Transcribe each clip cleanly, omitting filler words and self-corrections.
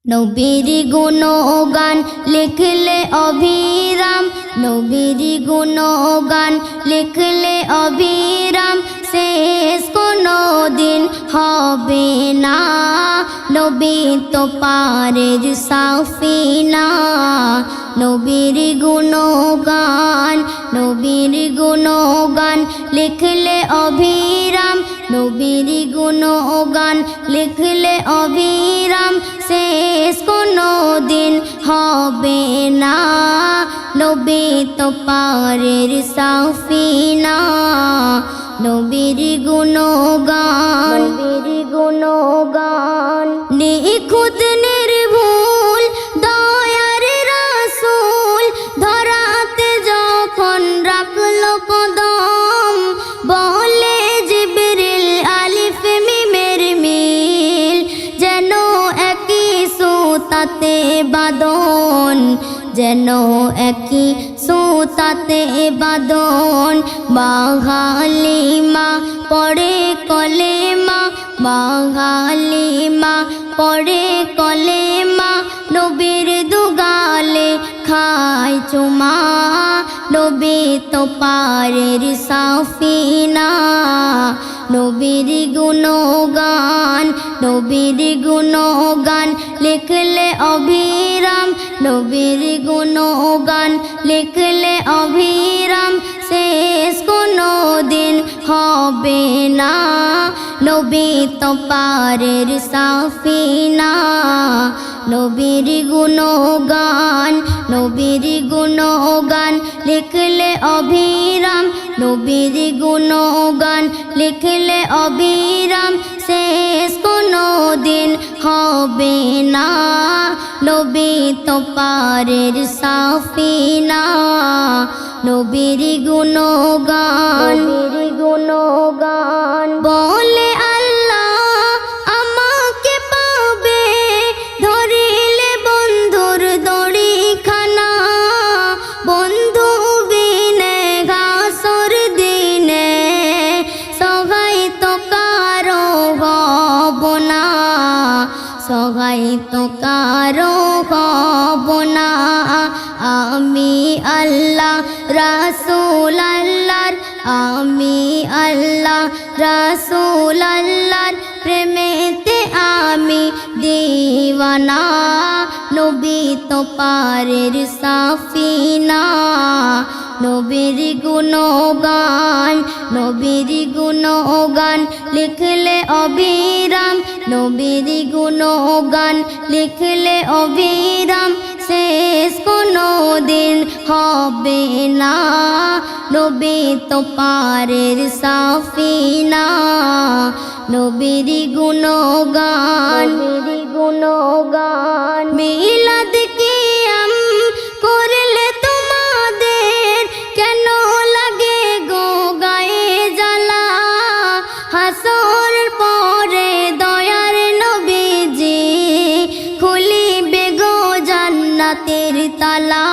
নবীর গুণগান লিখলে অবিরাম, নবীর গুণগান লিখলে অবিরাম, শেষ কোনো দিন হবে না। নবী তো পারের সাফিনা, নবীর গুণগান, নবীর গুণগান লিখলে অবিরাম, নবীর গুণগান লিখলে অবিরাম, শেষ কোনো দিন হবে না। নবী তো পারের সাফিনা, নবীর গুণগান, নবীর গুণগান নিখুঁত নির্ভুল দয়ার রাসূল, ধরাতে যখন রাখলো কদম, বলে জিবরিল আলিফ মিমের মিল, যেন একই সুতাতে বাঁধন, যেন একই সুতাতে বাঁধন। মা হালিমা পড়ে কলেমা, মা হালিমা পড়ে কলেমা, নবীর দুগালে খায় চুমা। নবী তো পারের সাফিনা, নবীর গুণগান, নবীর গুণগান লিখলে অবিরাম, নবীর গুণগান লিখলে অবিরাম, শেষ কোনো দিন হবে না। নবী তো পারের সাফিনা, নবীর গুণগান, নবীর গুণগান লিখলে অবিরাম, নবীর গুণগান লিখলে অবিরাম, শেষ কোনো দিন হবে না। নবী তো পারের সাফিনা, নবীর গুণগান, নবীর গুণগান বলে আল্লাহ আমাকে পাবে, ধরিলে বন্ধুর দড়িখানা, বন্ধু বিনে ঘাসর দিনে সহায় তো কারো হব না, সহায় তো কারো হব না। আমি আল্লাহ রাসূল আল্লাহর, আমি আল্লাহ রাসূল আল্লাহর, প্রেমেতে আমি দিওয়ানা। নবী তো পারের সাফিনা, নবীর গুণগান, নবীর গুণগান লিখলে অবিরাম, নবীর গুণগান লিখলে অবিরাম, শেষ কোনো দিন হবে না। নবী তো পারের সাফিনা, নবীর গুণগান, নবীর গুণগান মিলাদ কিয়াম করলে তোমাদের কেন লাগে গো গায়ে জ্বালা, হাসর পরে দয়ার নবীজি খুলিবে গো জান্নাতের তালা,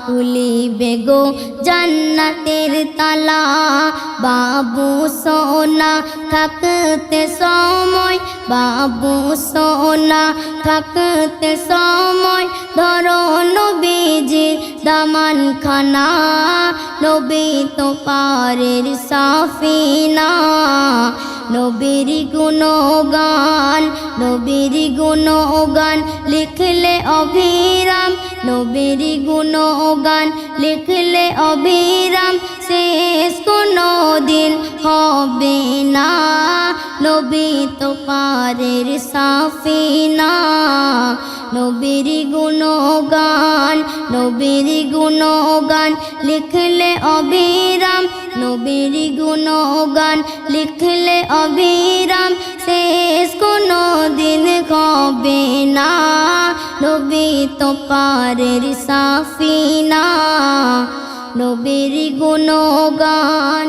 খুলিবে গো জান্নাতের তালা। বাবু সোনা থাকতে সময়, বাবু সোনা থাকতে সময়, ধরো নবীজির দামান খানা। নবী তো পারের সাফিনা, নবীর গুণগান, নবীর গুণগান লিখলে অবিরাম, নবীর গুণগান লিখলে অবিরাম, শেষ কোনো দিন হবে না। নবী তো পারের সাফিনা, নবীর গুণগান, নবীর গুণগান লিখলে অবিরাম, নবীর গুণগান লিখলে অবিরাম, শেষ কোনো দিন হবে না। নবী তো পারের সাফিনা, নবীর গুণগান।